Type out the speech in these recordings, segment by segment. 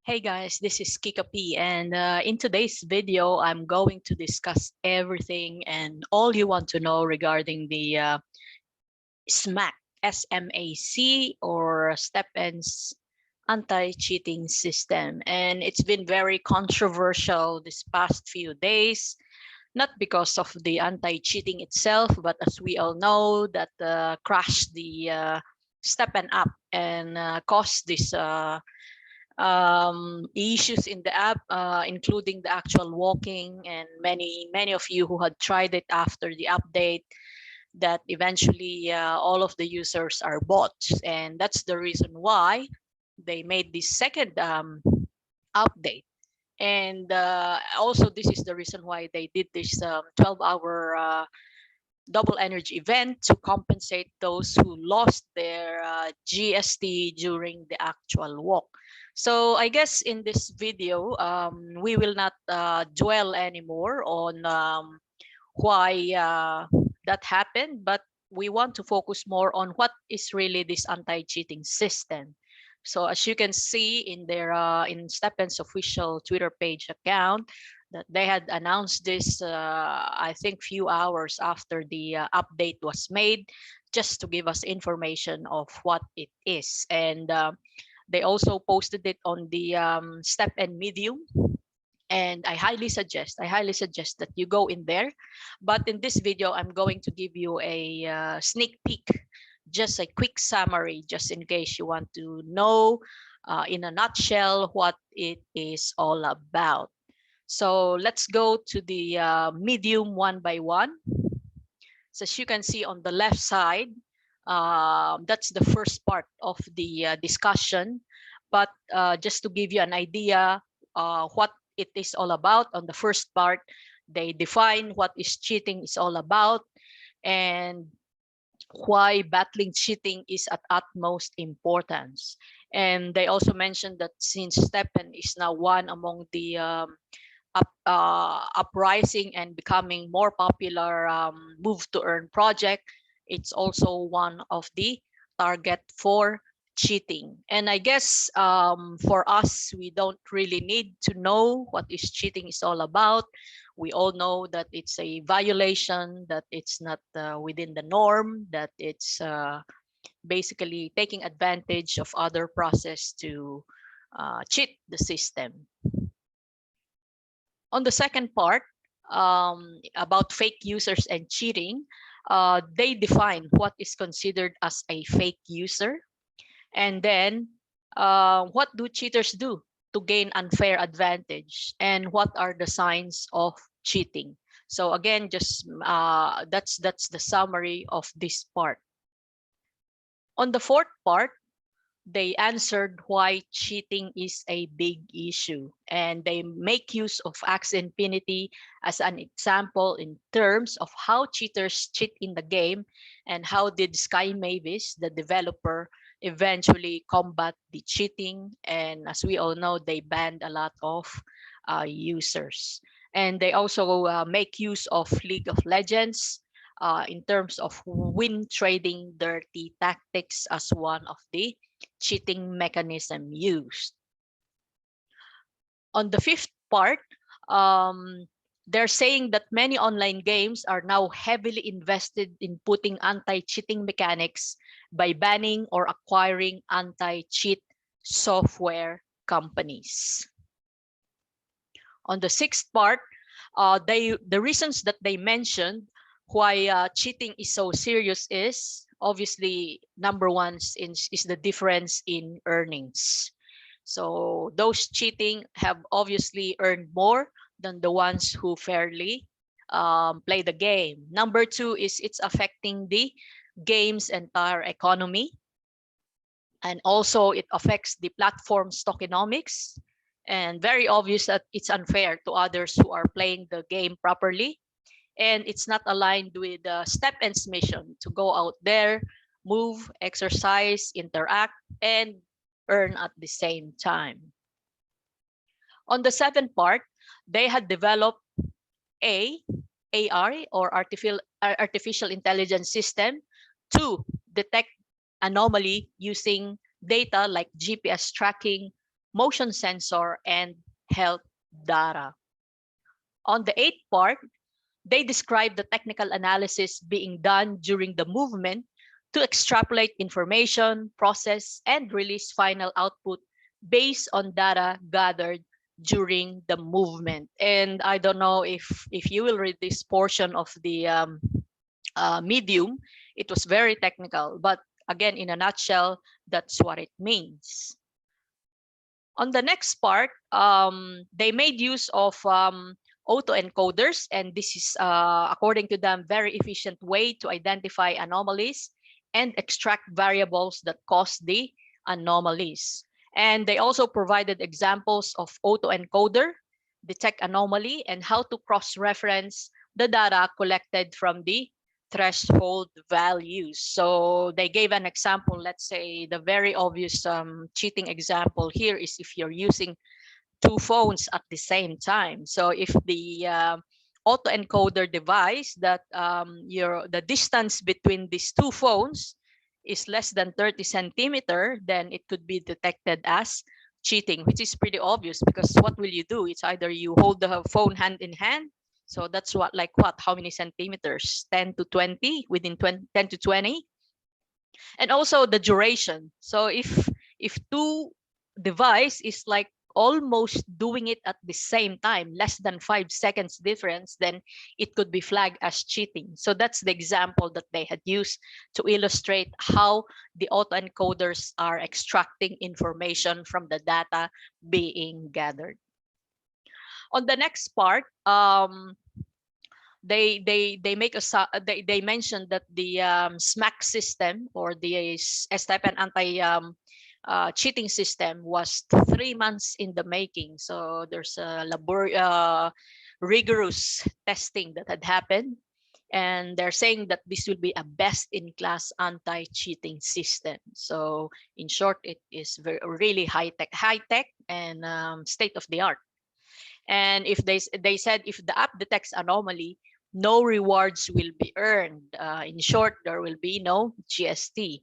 Hey guys, this is Kika P, and in today's video, I'm going to discuss everything and all you want to know regarding the SMAC, SMAC, or StepN's anti-cheating system. And it's been very controversial this past few days, not because of the anti-cheating itself, but as we all know, that crashed the StepN app and caused this issues in the app, including the actual walking, and many of you who had tried it after the update, that eventually all of the users are bots, and that's the reason why they made this second update. And also, this is the reason why they did this 12-hour double energy event to compensate those who lost their GST during the actual walk. So I guess in this video, we will not dwell anymore on why that happened, but we want to focus more on what is really this anti-cheating system. So as you can see in their in StepN's official Twitter page account, that they had announced this, I think, few hours after the update was made, just to give us information of what it is. And they also posted it on the StepN Medium, and I highly suggest that you go in there. But in this video, I'm going to give you a sneak peek, just a quick summary, just in case you want to know in a nutshell what it is all about. So let's go to the medium one by one. So as you can see on the left side, that's the first part of the discussion. But just to give you an idea what it is all about, on the first part, they define what is cheating is all about and why battling cheating is at utmost importance. And they also mentioned that since StepN is now one among the uprising and becoming more popular move to earn project, it's also one of the target for cheating. And I guess for us, we don't really need to know what is cheating is all about. We all know that it's a violation, that it's not within the norm, that it's basically taking advantage of other process to cheat the system. On the second part, about fake users and cheating, they define what is considered as a fake user. And then what do cheaters do to gain unfair advantage? And what are the signs of cheating? So again, just that's the summary of this part. On the fourth part, they answered why cheating is a big issue, and they make use of Axie Infinity as an example in terms of how cheaters cheat in the game and how did Sky Mavis, the developer, eventually combat the cheating. And as we all know, they banned a lot of users. And they also make use of League of Legends in terms of win trading dirty tactics as one of the cheating mechanism used. On the fifth part, they're saying that many online games are now heavily invested in putting anti-cheating mechanics by banning or acquiring anti-cheat software companies. On the sixth part, the reasons that they mentioned why cheating is so serious is obviously number one is the difference in earnings. So those cheating have obviously earned more than the ones who fairly play the game. Number two is it's affecting the game's entire economy. And also it affects the platform's tokenomics. And very obvious that it's unfair to others who are playing the game properly. And it's not aligned with StepN's mission to go out there, move, exercise, interact, and earn at the same time. On the seventh part, they had developed AR, or artificial intelligence system, to detect anomaly using data like GPS tracking, motion sensor, and health data. On the eighth part, they describe the technical analysis being done during the movement to extrapolate information, process, and release final output based on data gathered during the movement. And I don't know if you will read this portion of the medium. It was very technical, but again, in a nutshell, that's what it means. On the next part, they made use of autoencoders, and this is, according to them, very efficient way to identify anomalies and extract variables that cause the anomalies. And they also provided examples of autoencoder, detect anomaly, and how to cross-reference the data collected from the threshold values. So they gave an example. Let's say the very obvious cheating example here is if you're using two phones at the same time. So if the autoencoder device that the distance between these two phones is less than 30 centimeter, then it could be detected as cheating, which is pretty obvious, because what will you do? It's either you hold the phone hand in hand. So that's what, like what, how many centimeters? 10 to 20, within 10 to 20. And also the duration. So if two device is like almost doing it at the same time, less than 5 seconds difference, then it could be flagged as cheating. So that's the example that they had used to illustrate how the autoencoders are extracting information from the data being gathered. On the next part, they mentioned that the SMAC system, or the StepN anti cheating system, was 3 months in the making. So there's a rigorous testing that had happened, and they're saying that this will be a best-in-class anti-cheating system. So in short, it is really high-tech and state-of-the-art. And if they said if the app detects anomaly, no rewards will be earned. In short, there will be no GST.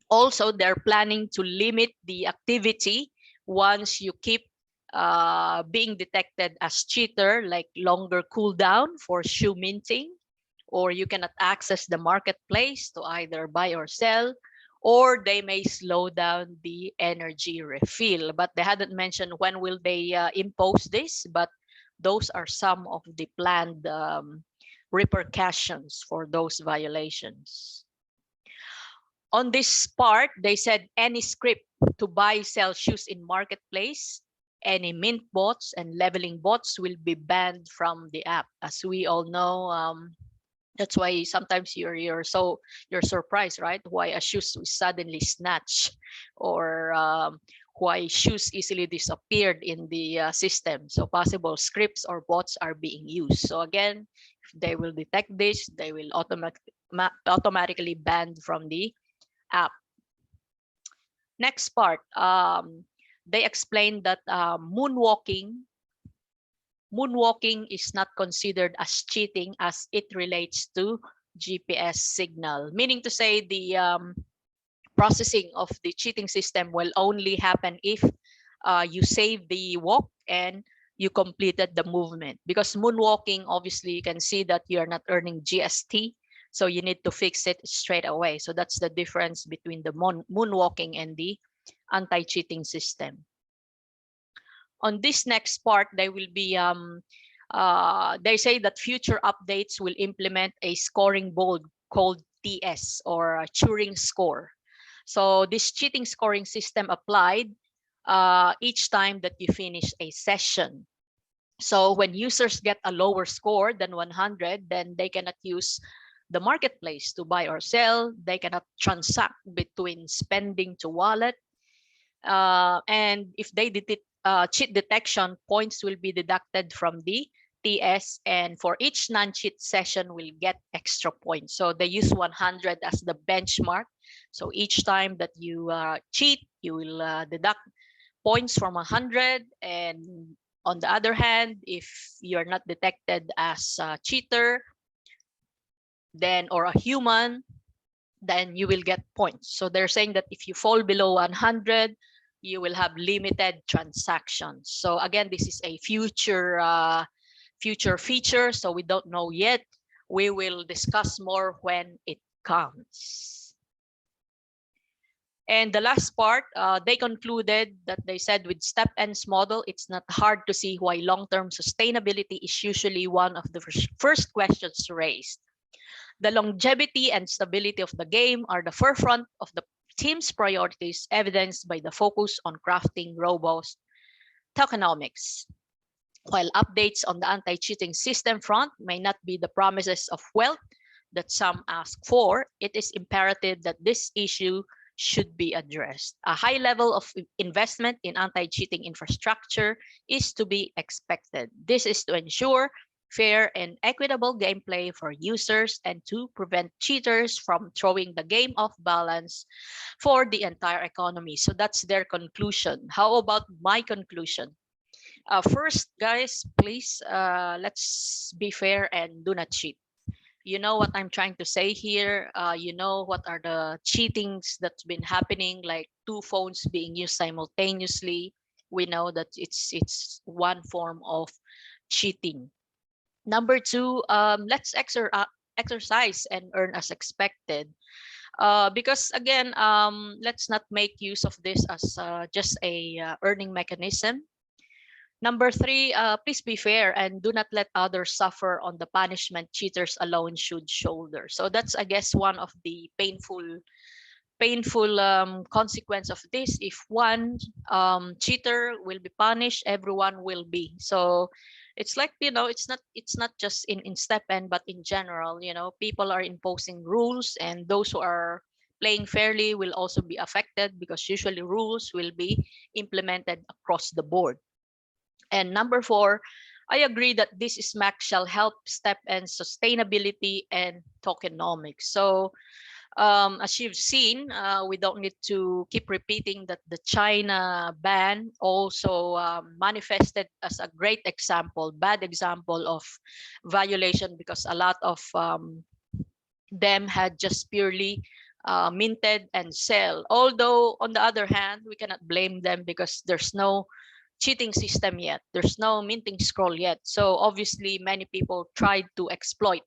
Also, they're planning to limit the activity once you keep being detected as cheater, like longer cooldown for shoe minting, or you cannot access the marketplace to either buy or sell, or they may slow down the energy refill. But they hadn't mentioned when will they impose this, but those are some of the planned repercussions for those violations. On this part, they said any script to buy, sell shoes in marketplace, any mint bots and leveling bots will be banned from the app. As we all know, that's why sometimes you're surprised, right? Why a shoes is suddenly snatched, or why shoes easily disappeared in the system. So possible scripts or bots are being used. So again, if they will detect this, they will automatically ban from the app. Next part, they explained that moonwalking is not considered as cheating as it relates to GPS signal, meaning to say the processing of the cheating system will only happen if you save the walk and you completed the movement. Because moonwalking, obviously you can see that you are not earning GST, so you need to fix it straight away. So that's the difference between the moonwalking and the anti-cheating system. On this next part, they will be they say that future updates will implement a scoring board called TS, or Turing score. So this cheating scoring system applied each time that you finish a session. So when users get a lower score than 100, then they cannot use the marketplace to buy or sell. They cannot transact between spending to wallet. And if they cheat detection, points will be deducted from the TS, and for each non-cheat session will get extra points. So they use 100 as the benchmark. So each time that you cheat, you will deduct points from 100. And on the other hand, if you're not detected as a cheater, then, or a human, then you will get points. So they're saying that if you fall below 100, you will have limited transactions. So again, this is a future feature, so we don't know yet. We will discuss more when it comes. And the last part, they concluded that they said with StepN's model, it's not hard to see why long-term sustainability is usually one of the first questions raised. The longevity and stability of the game are the forefront of the team's priorities, evidenced by the focus on crafting robust tokenomics. While updates on the anti-cheating system front may not be the promises of wealth that some ask for, it is imperative that this issue should be addressed. A high level of investment in anti-cheating infrastructure is to be expected. This is to ensure fair and equitable gameplay for users and to prevent cheaters from throwing the game off balance for the entire economy. So that's their conclusion. How about my conclusion? First, guys, please, let's be fair and do not cheat. You know what I'm trying to say here. You know what are the cheatings that's been happening, like two phones being used simultaneously. We know that it's one form of cheating. Number two, let's exercise and earn as expected. Because again, let's not make use of this as just a earning mechanism. Number three, please be fair and do not let others suffer on the punishment cheaters alone should shoulder. So that's, I guess, one of the painful consequence of this. If one cheater will be punished, everyone will be. So it's like, it's not just in StepN, but in general, people are imposing rules, and those who are playing fairly will also be affected because usually rules will be implemented across the board. And number four, I agree that this SMAC shall help StepN sustainability and tokenomics. So as you've seen, we don't need to keep repeating that the China ban also manifested as a great example, bad example of violation, because a lot of them had just purely minted and sell. Although on the other hand, we cannot blame them because there's no cheating system yet. There's no minting scroll yet. So obviously many people tried to exploit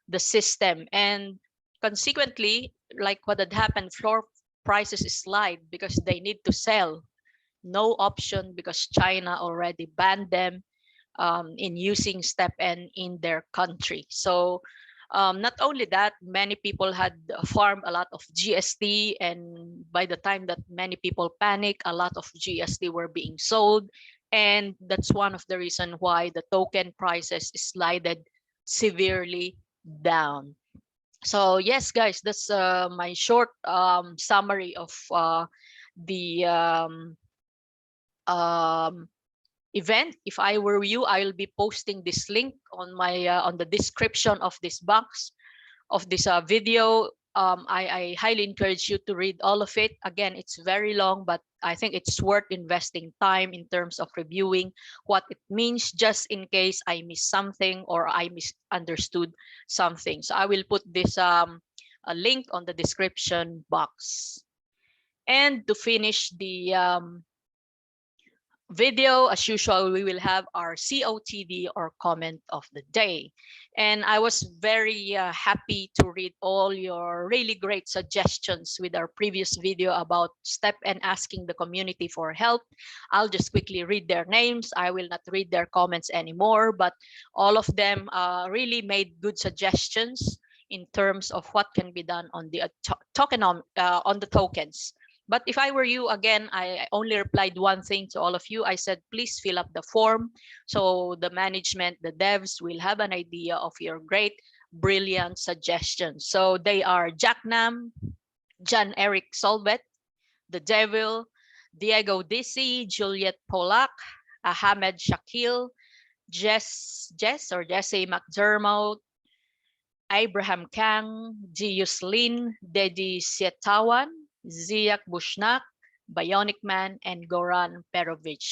the system, and consequently, like what had happened, floor prices slide because they need to sell. No option because China already banned them in using StepN in their country. So not only that, many people had farmed a lot of GST, and by the time that many people panic, a lot of GST were being sold, and that's one of the reasons why the token prices slided severely down. So yes, guys, that's my short summary of the event. If I were you, I'll be posting this link on my on the description of this box of this video. I highly encourage you to read all of it. Again, it's very long, but I think it's worth investing time in terms of reviewing what it means, just in case I missed something or I misunderstood something. So I will put this a link on the description box. And to finish the video, as usual, we will have our COTD, or comment of the day. And I was very happy to read all your really great suggestions with our previous video about StepN asking the community for help. I'll just quickly read their names. I will not read their comments anymore, but all of them really made good suggestions in terms of what can be done on the on the tokens. But if I were you, again, I only replied one thing to all of you. I said, please fill up the form so the management, the devs will have an idea of your great, brilliant suggestions. So they are Jack Nam, John Eric Solvet, The Devil, Diego Disi, Juliet Polak, Ahmed Shakil, Jesse McDermott, Abraham Kang, Gius Lin, Dedi Sietawan, Ziyak Bushnak, Bionic Man, and Goran Perovic.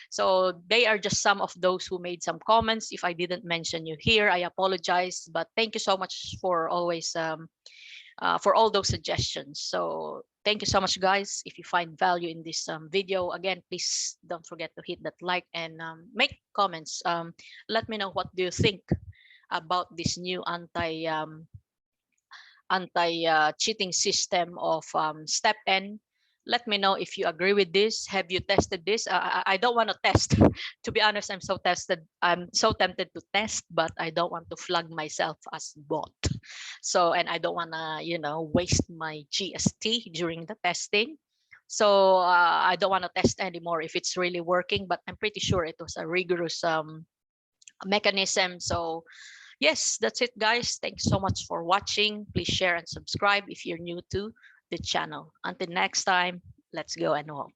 So they are just some of those who made some comments. If I didn't mention you here, I apologize, but thank you so much for always for all those suggestions. So Thank you so much, guys. If you find value in this video, again, please don't forget to hit that like and make comments. Let me know what do you think about this new anti cheating system of StepN. Let me know if you agree with this. Have you tested this? I don't want to test. To be honest, I'm so tempted to test, but I don't want to flag myself as bot. So, and I don't want to, waste my GST during the testing. So I don't want to test anymore if it's really working, but I'm pretty sure it was a rigorous mechanism. So yes, that's it, guys. Thanks so much for watching. Please share and subscribe if you're new to the channel. Until next time, let's go and walk.